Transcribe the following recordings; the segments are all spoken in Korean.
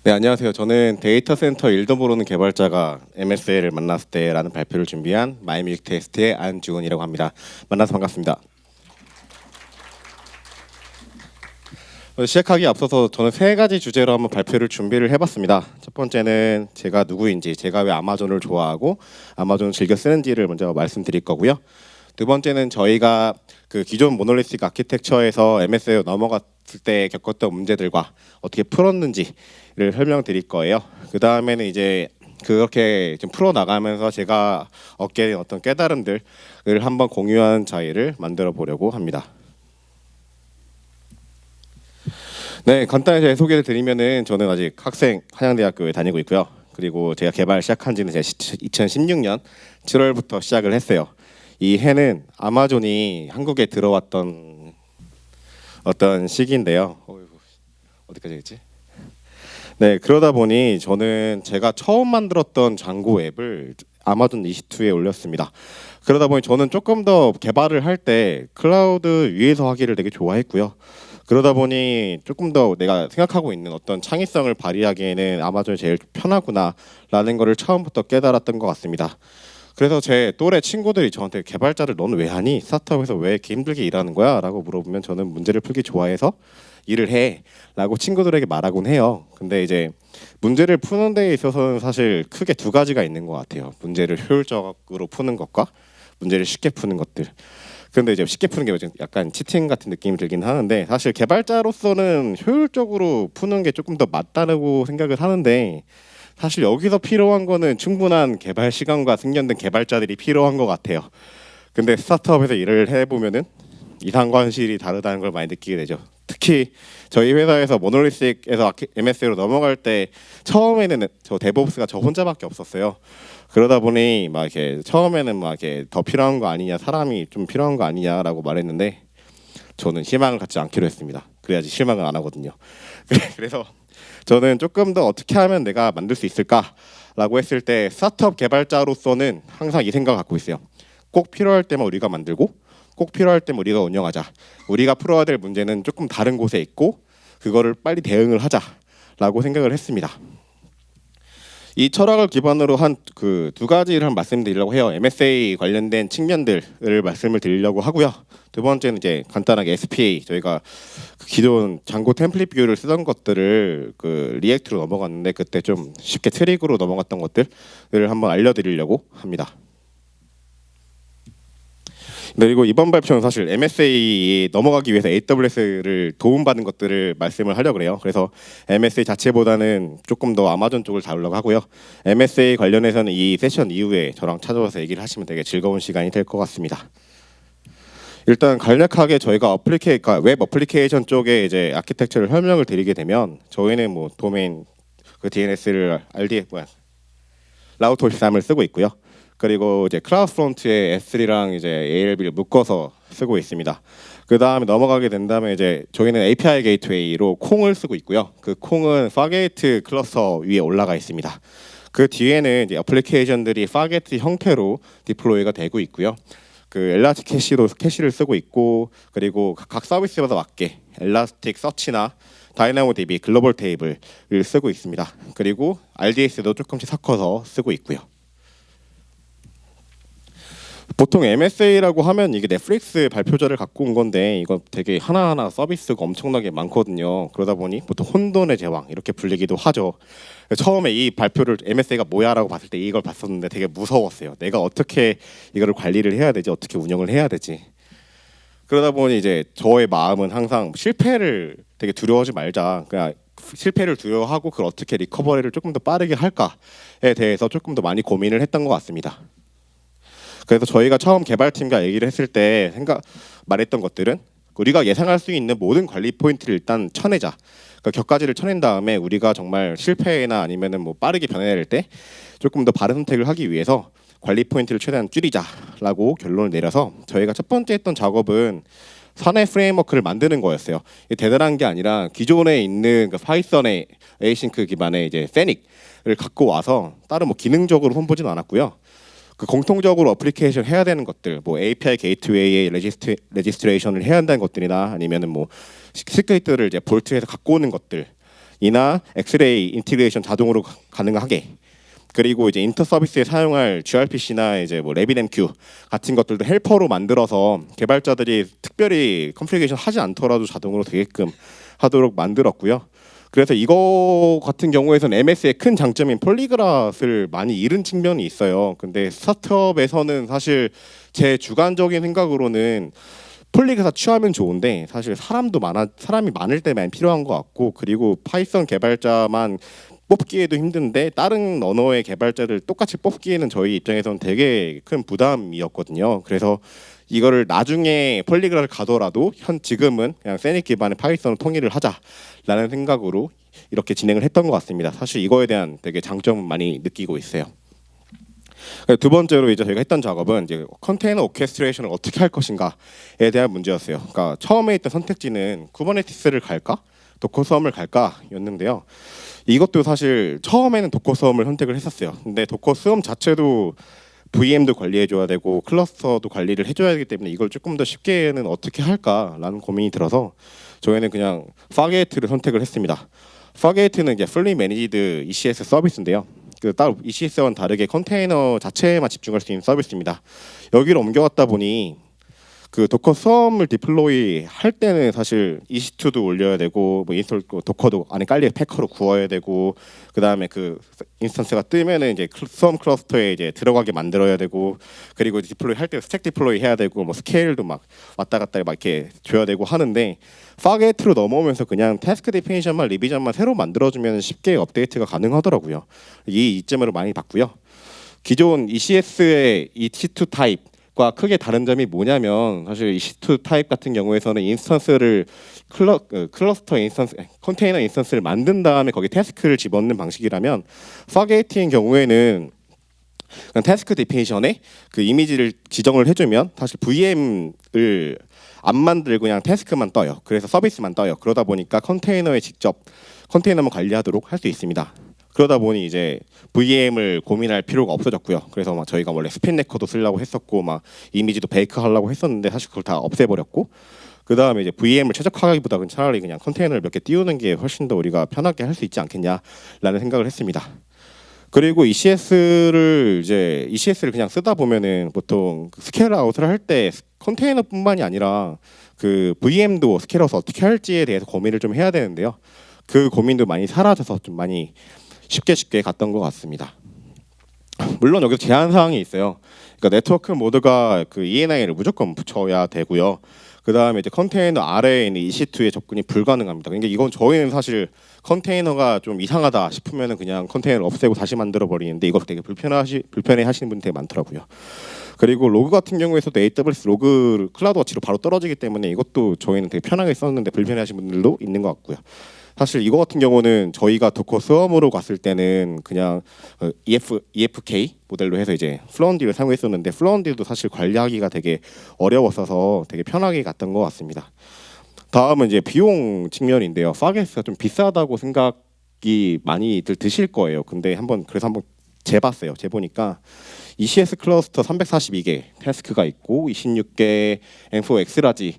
네, 안녕하세요. 저는 데이터 센터 일도 모르는 개발자가 MSA를 만났을 때라는 발표를 준비한 마이뮤직 테스트의 안주은이라고 합니다. 만나서 반갑습니다. 시작하기 앞서서 저는 세 가지 주제로 한번 발표를 준비를 해봤습니다. 첫 번째는 제가 누구인지, 제가 왜 아마존을 좋아하고 아마존을 즐겨 쓰는지를 먼저 말씀드릴 거고요. 두 번째는 저희가 그 기존 모놀리틱 아키텍처에서 MSA로 넘어갔을 때 겪었던 문제들과 어떻게 풀었는지를 설명드릴 거예요. 그 다음에는 이제 그렇게 좀 풀어 나가면서 제가 얻게 된 어떤 깨달음들을 한번 공유하는 자리를 만들어 보려고 합니다. 네, 간단히 제 소개를 드리면은 저는 아직 학생 한양대학교에 다니고 있고요. 그리고 제가 개발 시작한 지는 2016년 7월부터 시작을 했어요. 이 해는 아마존이 한국에 들어왔던 어떤 시기인데요. 어디까지 했지? 네, 그러다 보니 저는 제가 처음 만들었던 장고 앱을 아마존 EC2에 올렸습니다. 그러다 보니 저는 조금 더 개발을 할 때 클라우드 위에서 하기를 되게 좋아했고요. 그러다 보니 조금 더 내가 생각하고 있는 어떤 창의성을 발휘하기에는 아마존이 제일 편하구나라는 거를 처음부터 깨달았던 것 같습니다. 그래서 제 또래 친구들이 저한테 개발자를 너는 왜 하니? 스타트업에서 왜 이렇게 힘들게 일하는 거야? 라고 물어보면 저는 문제를 풀기 좋아해서 일을 해 라고 친구들에게 말하곤 해요. 근데 이제 문제를 푸는 데 있어서는 사실 크게 두 가지가 있는 것 같아요. 문제를 효율적으로 푸는 것과 문제를 쉽게 푸는 것들. 근데 이제 쉽게 푸는 게 약간 치팅 같은 느낌이 들긴 하는데 사실 개발자로서는 효율적으로 푸는 게 조금 더 맞다고 생각을 하는데 사실 여기서 필요한 거는 충분한 개발 시간과 숙련된 개발자들이 필요한 것 같아요. 근데 스타트업에서 일을 해보면은 이상관실이 다르다는 걸 많이 느끼게 되죠. 특히 저희 회사에서 모놀리틱에서 MSA로 넘어갈 때 처음에는 저 데브옵스가 저 혼자밖에 없었어요. 그러다 보니 막 이렇게 처음에는 막 이렇게 더 필요한 거 아니냐, 사람이 좀 필요한 거 아니냐라고 말했는데 저는 희망을 갖지 않기로 했습니다. 그래야지 실망을 안 하거든요. 그래서 저는 조금 더 어떻게 하면 내가 만들 수 있을까라고 했을 때 스타트업 개발자로서는 항상 이 생각을 갖고 있어요. 꼭 필요할 때만 우리가 만들고 꼭 필요할 때만 우리가 운영하자. 우리가 풀어야 될 문제는 조금 다른 곳에 있고 그거를 빨리 대응을 하자라고 생각을 했습니다. 이 철학을 기반으로 한 그 두 가지를 말씀드리려고 해요. MSA 관련된 측면들을 말씀을 드리려고 하고요. 두 번째는 이제 간단하게 SPA 저희가 기존 장고 템플릿 뷰를 쓰던 것들을 그 리액트로 넘어갔는데 그때 좀 쉽게 트릭으로 넘어갔던 것들을 한번 알려드리려고 합니다. 그리고 이번 발표는 사실 MSA에 넘어가기 위해서 AWS를 도움받은 것들을 말씀을 하려고 해요. 그래서 MSA 자체보다는 조금 더 아마존 쪽을 다루려고 하고요. MSA 관련해서는 이 세션 이후에 저랑 찾아와서 얘기를 하시면 되게 즐거운 시간이 될 것 같습니다. 일단 간략하게 저희가 그러니까 웹 어플리케이션 쪽에 이제 아키텍처를 설명을 드리게 되면 저희는 뭐 도메인 그 DNS를 라우터 53을 쓰고 있고요. 그리고 이제 클라우드 프론트에 S3랑 이제 ALB를 묶어서 쓰고 있습니다. 그 다음에 넘어가게 된다면 이제 저희는 API 게이트웨이로 콩을 쓰고 있고요. 그 콩은 파게이트 클러스터 위에 올라가 있습니다. 그 뒤에는 이제 어플리케이션들이 파게이트 형태로 디플로이가 되고 있고요. 그 엘라스틱 캐시를 쓰고 있고 그리고 각 서비스마다 맞게 엘라스틱 서치나 다이나모DB 글로벌 테이블을 쓰고 있습니다. 그리고 RDS도 조금씩 섞어서 쓰고 있고요. 보통 MSA라고 하면 이게 넷플릭스 발표자를 갖고 온 건데 이거 되게 하나하나 서비스가 엄청나게 많거든요. 그러다 보니 보통 혼돈의 제왕 이렇게 불리기도 하죠. 처음에 이 발표를 MSA가 뭐야라고 봤을 때 이걸 봤었는데 되게 무서웠어요. 내가 어떻게 이거를 관리를 해야 되지? 어떻게 운영을 해야 되지? 그러다 보니 이제 저의 마음은 항상 실패를 되게 두려워하지 말자. 그냥 실패를 두려워하고 그걸 어떻게 리커버리를 조금 더 빠르게 할까에 대해서 조금 더 많이 고민을 했던 것 같습니다. 그래서 저희가 처음 개발팀과 얘기를 했을 때 말했던 것들은 우리가 예상할 수 있는 모든 관리 포인트를 일단 쳐내자. 그러니까 격가지를 쳐낸 다음에 우리가 정말 실패나 아니면은 뭐 빠르게 변해낼 때 조금 더 바른 선택을 하기 위해서 관리 포인트를 최대한 줄이자라고 결론을 내려서 저희가 첫 번째 했던 작업은 사내 프레임워크를 만드는 거였어요. 이게 대단한 게 아니라 기존에 있는 그 파이썬의 에이싱크 기반의 이제 세닉을 갖고 와서 다른 뭐 기능적으로 손보지는 않았고요. 그 공통적으로 어플리케이션 해야 되는 것들, 뭐 API 게이트웨이에 레지스트레이션을 해야 한다는 것들이나 아니면은 뭐 시크릿들을 이제 볼트에서 갖고 오는 것들 이나 엑스레이 인티그레이션 자동으로 가능하게, 그리고 이제 인터 서비스에 사용할 gRPC나 이제 뭐 RabbitMQ 같은 것들도 헬퍼로 만들어서 개발자들이 특별히 컨피그레이션 하지 않더라도 자동으로 되게끔 하도록 만들었고요. 그래서 이거 같은 경우에는 MS의 큰 장점인 폴리그랏을 많이 잃은 측면이 있어요. 근데 스타트업에서는 사실 제 주관적인 생각으로는 폴리그랏 취하면 좋은데 사실 사람이 많을 때만 필요한 것 같고, 그리고 파이썬 개발자만 뽑기에도 힘든데 다른 언어의 개발자들 똑같이 뽑기에는 저희 입장에서는 되게 큰 부담이었거든요. 그래서 이거를 나중에 폴리그랏을 가더라도 지금은 그냥 세닉 기반의 파이썬을 통일을 하자라는 생각으로 이렇게 진행을 했던 것 같습니다. 사실 이거에 대한 되게 장점은 많이 느끼고 있어요. 두 번째로 이제 저희가 했던 작업은 이제 컨테이너 오케스트레이션을 어떻게 할 것인가에 대한 문제였어요. 그러니까 처음에 있던 선택지는 쿠버네티스를 갈까, 도커 스warm을 갈까였는데요. 이것도 사실 처음에는 도커 스warm을 선택을 했었어요. 근데 도커 스warm 자체도 VM도 관리해줘야 되고 클러스터도 관리를 해줘야 되기 때문에 이걸 조금 더 쉽게는 어떻게 할까라는 고민이 들어서 저희는 그냥 파게이트를 선택을 했습니다. 파게이트는 이제 Fully Managed ECS 서비스인데요. 따로 ECS와는 다르게 컨테이너 자체에만 집중할 수 있는 서비스입니다. 여기를 옮겨왔다 보니 그 도커 스warm을 디플로이 할 때는 사실 EC2도 올려야 되고 뭐 인스톨 도커도 안에 깔려 패커로 구워야 되고, 그 다음에 그 인스턴스가 뜨면은 이제 스warm 클러스터에 이제 들어가게 만들어야 되고, 그리고 디플로이 할 때 스택 디플로이 해야 되고 뭐 스케일도 막 왔다 갔다 막 이렇게 줘야 되고 하는데, 파게이트로 넘어오면서 그냥 태스크 디피니션만 리비전만 새로 만들어주면 쉽게 업데이트가 가능하더라고요. 이 이점으로 많이 봤고요. 기존 ECS의 EC2 타입 과 크게 다른 점이 뭐냐면, 사실 EC2 타입 같은 경우에서는 인스턴스를 클러스터 인스턴스, 컨테이너 인스턴스를 만든 다음에 거기 태스크를 집어넣는 방식이라면, 파게이트인 경우에는 그냥 태스크 디피니션에 그 이미지를 지정을 해주면 사실 VM을 안 만들고 그냥 태스크만 떠요. 그래서 서비스만 떠요. 그러다 보니까 컨테이너에 직접 컨테이너만 관리하도록 할 수 있습니다. 그러다 보니 이제 VM을 고민할 필요가 없어졌고요. 그래서 막 저희가 원래 스핀 레커도 쓰려고 했었고 막 이미지도 베이크 하려고 했었는데 사실 그걸 다 없애버렸고, 그 다음에 이제 VM을 최적화하기보다 차라리 그냥 컨테이너를 몇 개 띄우는 게 훨씬 더 우리가 편하게 할 수 있지 않겠냐라는 생각을 했습니다. 그리고 ECS를 그냥 쓰다 보면은 보통 스케일 아웃을 할 때 컨테이너뿐만이 아니라 그 VM도 스케일 아웃을 어떻게 할지에 대해서 고민을 좀 해야 되는데요. 그 고민도 많이 사라져서 좀 많이 쉽게 갔던 것 같습니다. 물론 여기서 제한 사항이 있어요. 그러니까 네트워크 모드가 그 ENI를 무조건 붙여야 되고요. 그 다음에 이제 컨테이너 아래에 있는 EC2에 접근이 불가능합니다. 그러니까 이건 저희는 사실 컨테이너가 좀 이상하다 싶으면은 그냥 컨테이너를 없애고 다시 만들어 버리는데, 이거 되게 불편해 하시는 분들 되게 많더라고요. 그리고 로그 같은 경우에서도 AWS 로그 클라우드워치로 바로 떨어지기 때문에 이것도 저희는 되게 편하게 썼는데 불편해 하시는 분들도 있는 것 같고요. 사실 이거 같은 경우는 저희가 도커 스warm으로 갔을 때는 그냥 EFK 모델로 해서 이제 플러운디를 사용했었는데, 플러운디도 사실 관리하기가 되게 어려웠어서 되게 편하게 갔던 것 같습니다. 다음은 이제 비용 측면인데요. 파게이트가 좀 비싸다고 생각이 많이들 드실 거예요. 근데 그래서 한번 재봤어요. 재보니까 ECS 클러스터 342개 태스크가 있고 26개 M4 엑스라지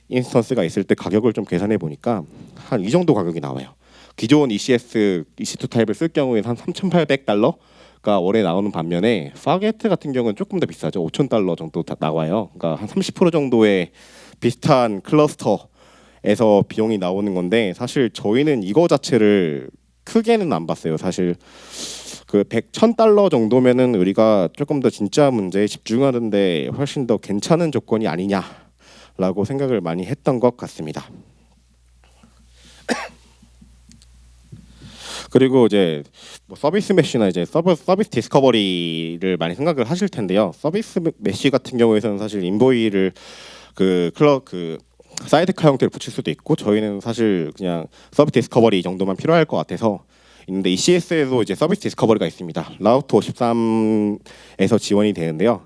인스턴스가 있을 때 가격을 좀 계산해 보니까 한 이 정도 가격이 나와요. 기존 EC2 타입을 쓸 경우에는 한 3,800달러가 월에 나오는 반면에 파게이트 같은 경우는 조금 더 비싸죠. 5,000달러 정도 나와요. 그러니까 한 30% 정도의 비슷한 클러스터에서 비용이 나오는 건데, 사실 저희는 이거 자체를 크게는 안 봤어요. 사실 그 1,000달러 정도면은 우리가 조금 더 진짜 문제에 집중하는데 훨씬 더 괜찮은 조건이 아니냐라고 생각을 많이 했던 것 같습니다. 그리고 이제 뭐 서비스 메쉬나 이제 서비스 디스커버리를 많이 생각을 하실 텐데요. 서비스 메쉬 같은 경우에는 사실 인보이를 그 사이드카 형태를 붙일 수도 있고, 저희는 사실 그냥 서비스 디스커버리 정도만 필요할 것 같아서 있는데, ECS에도 이제 서비스 디스커버리가 있습니다. 라우터 53에서 지원이 되는데요.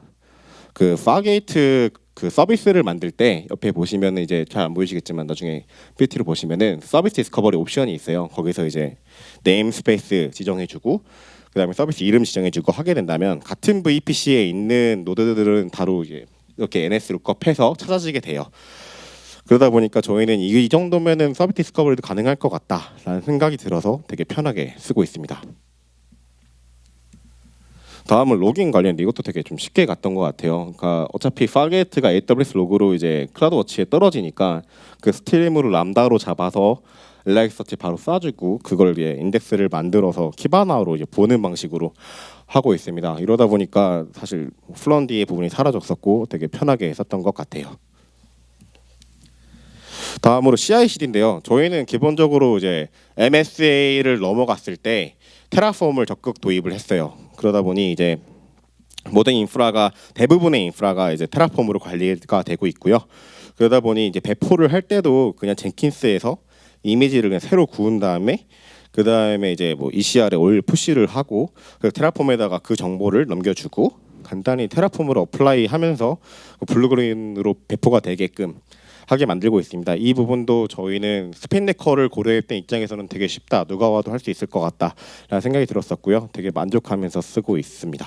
그 파게이트 그 서비스를 만들 때 옆에 보시면은 이제 잘 안 보이시겠지만 나중에 PPT로 보시면은 서비스 디스커버리 옵션이 있어요. 거기서 이제 네임 스페이스 지정해주고 그다음에 서비스 이름 지정해주고 하게 된다면 같은 VPC에 있는 노드들은 바로 이제 이렇게 NS 룩업해서 찾아지게 돼요. 그러다 보니까 저희는 이 정도면은 서비스 디스커버리도 가능할 것 같다라는 생각이 들어서 되게 편하게 쓰고 있습니다. 다음은 로깅 관련인데 이것도 되게 좀 쉽게 갔던 것 같아요. 그러니까 어차피 파게트가 AWS 로그로 이제 클라우드워치에 떨어지니까 그 스트리무를 람다로 잡아서 엘라스티시 바로 쏴주고 그걸 이제 인덱스를 만들어서 키바나로 이제 보는 방식으로 하고 있습니다. 이러다 보니까 사실 플런디의 부분이 사라졌었고 되게 편하게 썼던 것 같아요. 다음으로 CI/CD인데요. 저희는 기본적으로 이제 MSA를 넘어갔을 때 테라폼을 적극 도입을 했어요. 그러다 보니 이제 모든 인프라가 대부분의 인프라가 이제 테라폼으로 관리가 되고 있고요. 그러다 보니 이제 배포를 할 때도 그냥 젠킨스에서 이미지를 그냥 새로 구운 다음에 그 다음에 이제 뭐 ECR에 올 푸시를 하고 그 테라폼에다가 그 정보를 넘겨주고 간단히 테라폼으로 어플라이하면서 블루그린으로 배포가 되게끔 하게 만들고 있습니다. 이 부분도 저희는 스핀네커를 고려했던 입장에서는 되게 쉽다, 누가 와도 할 수 있을 것 같다라는 생각이 들었었고요. 되게 만족하면서 쓰고 있습니다.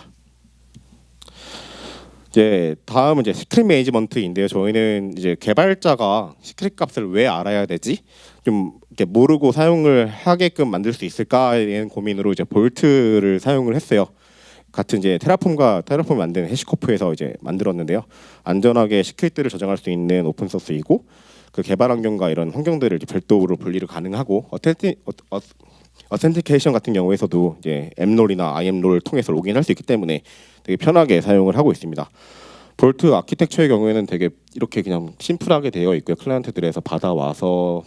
이제 다음은 이제 시크릿 매니지먼트인데요. 저희는 이제 개발자가 시크릿 값을 왜 알아야 되지? 좀 이렇게 모르고 사용을 하게끔 만들 수 있을까에 대한 고민으로 이제 볼트를 사용을 했어요. 같은 이제 테라폼 만드는 해시코프에서 이제 만들었는데요. 안전하게 시크릿들을 저장할 수 있는 오픈 소스이고 그 개발 환경과 이런 환경들을 이제 별도로 분리를 가능하고 어센티케이션 같은 경우에서도 이제 앱롤이나 IM롤을 통해서 로그인할 수 있기 때문에 되게 편하게 사용을 하고 있습니다. 볼트 아키텍처의 경우에는 되게 이렇게 그냥 심플하게 되어 있고요. 클라이언트들에서 받아와서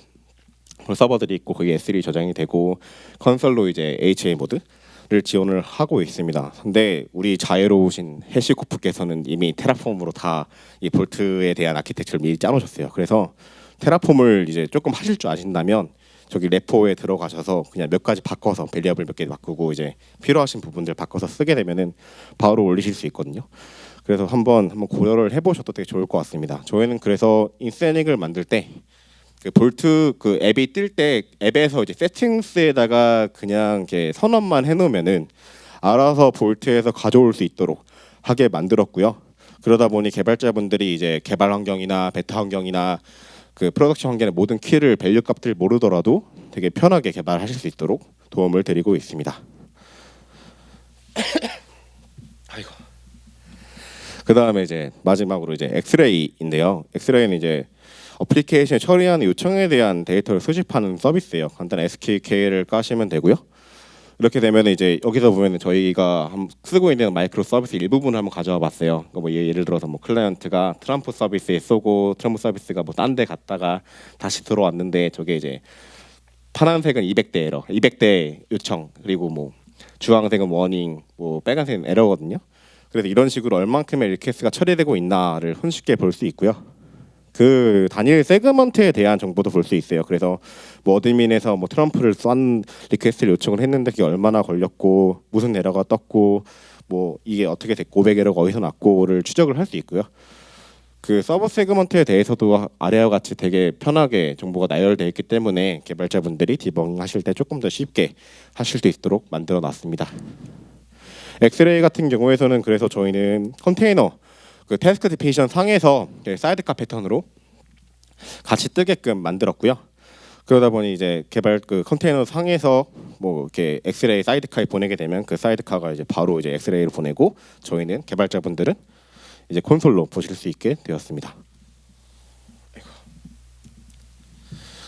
서버들이 있고 거기에 S3 저장이 되고 컨솔로 이제 HA 모드를 지원을 하고 있습니다. 근데 우리 자유로우신 해시코프께서는 이미 테라폼으로 다 이 볼트에 대한 아키텍처를 미리 짜놓으셨어요. 그래서 테라폼을 이제 조금 하실 줄 아신다면 저기 레포에 들어가셔서 그냥 몇 가지 바꿔서 베리어블 몇 개 바꾸고 이제 필요하신 부분들 바꿔서 쓰게 되면은 바로 올리실 수 있거든요. 그래서 한번 고려를 해보셔도 되게 좋을 것 같습니다. 저희는 그래서 인세닉을 만들 때 그 볼트 그 앱이 뜰 때 앱에서 이제 세팅스에다가 그냥 이렇게 선언만 해놓으면은 알아서 볼트에서 가져올 수 있도록 하게 만들었고요. 그러다 보니 개발자분들이 이제 개발 환경이나 베타 환경이나 그 프로덕션 환경의 모든 키를 밸류 값들 모르더라도 되게 편하게 개발하실 수 있도록 도움을 드리고 있습니다. 아이고. 그 다음에 이제 마지막으로 이제 엑스레이인데요. 엑스레이는 이제 어플리케이션 처리하는 요청에 대한 데이터를 수집하는 서비스예요. 간단한 SKK를 까시면 되고요. 이렇게 되면 이제 여기서 보면 저희가 쓰고 있는 마이크로 서비스 일부분을 한번 가져와 봤어요. 뭐 예를 들어서 뭐 클라이언트가 트럼프 서비스에 쏘고 트럼프 서비스가 뭐 딴 데 갔다가 다시 들어왔는데 저게 이제 파란색은 200대 에러, 200대 요청, 그리고 뭐 주황색은 워닝, 뭐 빨간색은 에러거든요. 그래서 이런 식으로 얼만큼의 리퀘스트가 처리되고 있나를 손쉽게 볼 수 있고요. 그 단일 세그먼트에 대한 정보도 볼 수 있어요. 그래서 뭐 어드민에서 뭐 트럼프를 쏜 리퀘스트를 요청을 했는데 그게 얼마나 걸렸고 무슨 에러가 떴고 뭐 이게 어떻게 됐고 500에러가 어디서 났고를 추적을 할 수 있고요. 그 서버 세그먼트에 대해서도 아래와 같이 되게 편하게 정보가 나열되어 있기 때문에 개발자분들이 디버깅 하실 때 조금 더 쉽게 하실 수 있도록 만들어 놨습니다. 엑스레이 같은 경우에서는 그래서 저희는 컨테이너 그 태스크 디피니션 상에서 사이드카 패턴으로 같이 뜨게끔 만들었고요. 그러다 보니 이제 개발 그 컨테이너 상에서 뭐 이렇게 엑스레이 사이드카에 보내게 되면 그 사이드카가 이제 바로 이제 엑스레이를 보내고 저희는 개발자분들은 이제 콘솔로 보실 수 있게 되었습니다.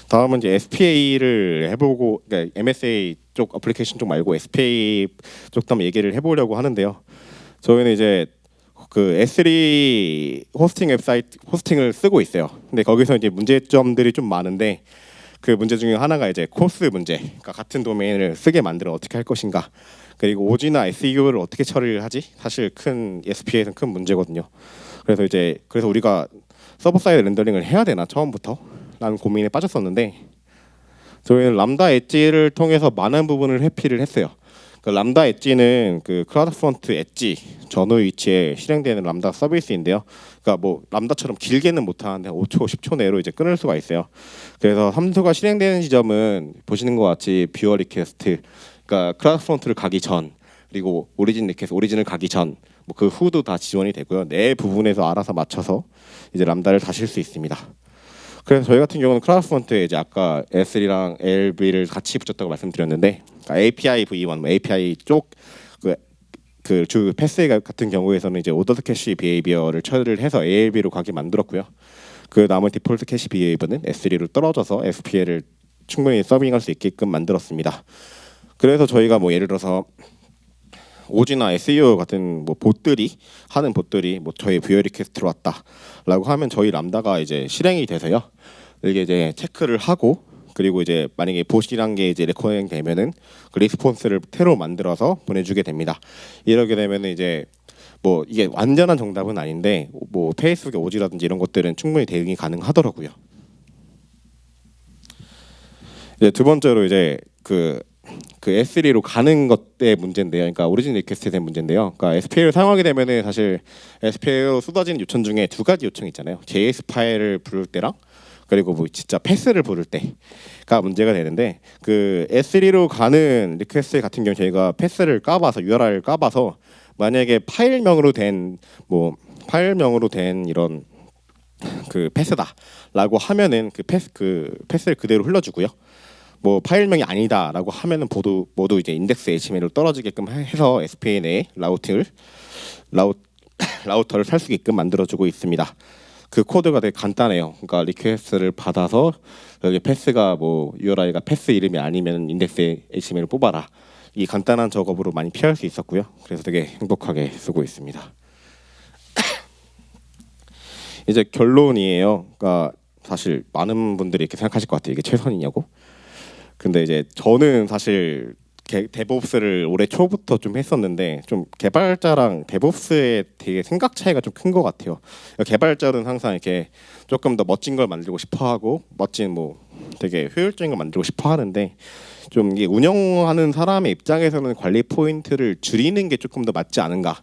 다음은 이제 SPA를 해보고, 그러니까 MSA 쪽 어플리케이션 쪽 말고 SPA 쪽도 한번 얘기를 해보려고 하는데요. 저희는 이제 그 S3 호스팅 웹사이트 호스팅을 쓰고 있어요. 근데 거기서 이제 문제점들이 좀 많은데 그 문제 중에 하나가 이제 코스 문제. 그러니까 같은 도메인을 쓰게 만들어 어떻게 할 것인가. 그리고 OG나 SEO를 어떻게 처리를 하지? 사실 큰 SPA에서는 큰 문제거든요. 그래서 우리가 서버 사이드 렌더링을 해야 되나 처음부터? 라는 고민에 빠졌었는데 저희는 람다 엣지를 통해서 많은 부분을 회피를 했어요. 그 람다 엣지는 그 클라우드프론트 엣지 전후 위치에 실행되는 람다 서비스인데요. 그러니까 뭐 람다처럼 길게는 못하는데 5초, 10초 내로 이제 끊을 수가 있어요. 그래서 함수가 실행되는 지점은 보시는 것 같이 뷰어 리퀘스트, 그러니까 클라우드프론트를 가기 전, 그리고 오리진 리퀘스트, 오리진을 가기 전, 뭐 그 후도 다 지원이 되고요. 내 부분에서 알아서 맞춰서 이제 람다를 다실 수 있습니다. 그래서 저희 같은 경우는 클라우드프론트에 이제 아까 S3랑 LB를 같이 붙였다고 말씀드렸는데, 그러니까 API V1, 뭐 API 쪽 주 패스 같은 경우에서는 이제 오더드 캐시 비헤이비어를 처리를 해서 ALB로 가게 만들었고요. 그 남은 디폴트 캐시 비헤이비어는 S3로 떨어져서 SPL을 충분히 서빙할 수 있게끔 만들었습니다. 그래서 저희가 뭐 예를 들어서 오지나 SEO 같은 뭐 봇들이 뭐 저희 뷰어 리퀘스트로 왔다라고 하면 저희 람다가 이제 실행이 돼서요. 이게 이제 체크를 하고, 그리고 이제 만약에 봇이란 게 이제 레코딩 되면은 그 리스폰스를 새로 만들어서 보내주게 됩니다. 이렇게 되면은 이제 뭐 이게 완전한 정답은 아닌데 뭐 페이스북의 오지라든지 이런 것들은 충분히 대응이 가능하더라고요. 이제 두 번째로 이제 그 S3로 가는 것의 문제인데요. 그러니까 오리진 리퀘스트에 대한 문제인데요. 그러니까 SPL을 사용하게 되면은 사실 SPL로 쏟아지는 요청 중에 두 가지 요청이 있잖아요. JS 파일을 부를 때랑 그리고 뭐 진짜 패스를 부를 때가 문제가 되는데, 그 S3로 가는 리퀘스트 같은 경우 저희가 패스를 까봐서 URL을 까봐서 만약에 파일명으로 된 이런 그 패스다라고 하면은 그 패스를 그대로 흘러주고요. 뭐 파일명이 아니다라고 하면은 모두 이제 인덱스 HTML로 떨어지게끔 해서 SPA 내에 라우터를 살 수 있게끔 만들어주고 있습니다. 그 코드가 되게 간단해요. 그러니까 리퀘스트를 받아서 여기 패스가 뭐 URI가 패스 이름이 아니면 인덱스 HTML을 뽑아라. 이 간단한 작업으로 많이 피할 수 있었고요. 그래서 되게 행복하게 쓰고 있습니다. 이제 결론이에요. 그러니까 사실 많은 분들이 이렇게 생각하실 것 같아요. 이게 최선이냐고. 근데 이제 저는 사실 데브옵스를 올해 초부터 좀 했었는데, 좀 개발자랑 데브옵스의 되게 생각 차이가 좀 큰 것 같아요. 개발자는 항상 이렇게 조금 더 멋진 걸 만들고 싶어하고 멋진 뭐 되게 효율적인 걸 만들고 싶어하는데, 좀 이게 운영하는 사람의 입장에서는 관리 포인트를 줄이는 게 조금 더 맞지 않은가.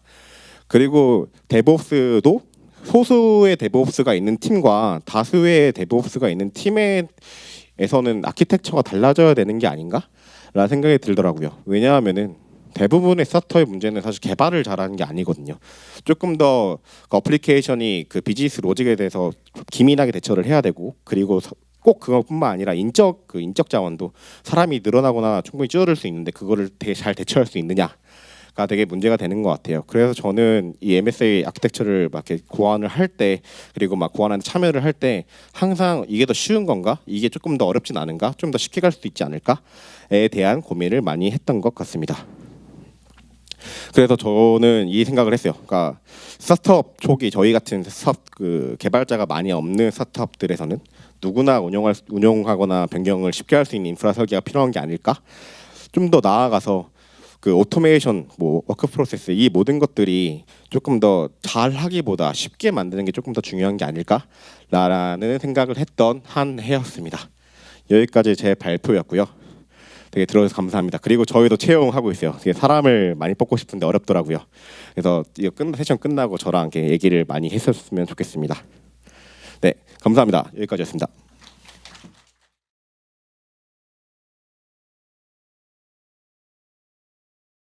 그리고 데브옵스도 소수의 데브옵스가 있는 팀과 다수의 데브옵스가 있는 팀에서는 아키텍처가 달라져야 되는 게 아닌가? 라는 생각이 들더라고요. 왜냐하면은 대부분의 스타터의 문제는 사실 개발을 잘하는 게 아니거든요. 조금 더 그 어플리케이션이 그 비즈니스 로직에 대해서 기민하게 대처를 해야 되고, 그리고 꼭 그것뿐만 아니라 인적 자원도 사람이 늘어나거나 충분히 줄어들 수 있는데 그거를 되게 잘 대처할 수 있느냐가 되게 문제가 되는 것 같아요. 그래서 저는 이 MSA 아키텍처를 막 이렇게 고안을 할 때, 그리고 막 고안하는 참여를 할 때 항상 이게 더 쉬운 건가? 이게 조금 더 어렵진 않은가? 좀 더 쉽게 갈 수도 있지 않을까?에 대한 고민을 많이 했던 것 같습니다. 그래서 저는 이 생각을 했어요. 그러니까 스타트업 초기 저희 같은 개발자가 많이 없는 스타트업들에서는 누구나 운영하거나 변경을 쉽게 할 수 있는 인프라 설계가 필요한 게 아닐까? 좀 더 나아가서 그 오토메이션, 뭐 워크 프로세스, 이 모든 것들이 조금 더 잘하기보다 쉽게 만드는 게 조금 더 중요한 게 아닐까라는 생각을 했던 한 해였습니다. 여기까지 제 발표였고요. 되게 들어주셔서 감사합니다. 그리고 저희도 채용하고 있어요. 되게 사람을 많이 뽑고 싶은데 어렵더라고요. 그래서 이거 세션 끝나고 저랑 이렇게 얘기를 많이 했었으면 좋겠습니다. 네, 감사합니다. 여기까지였습니다.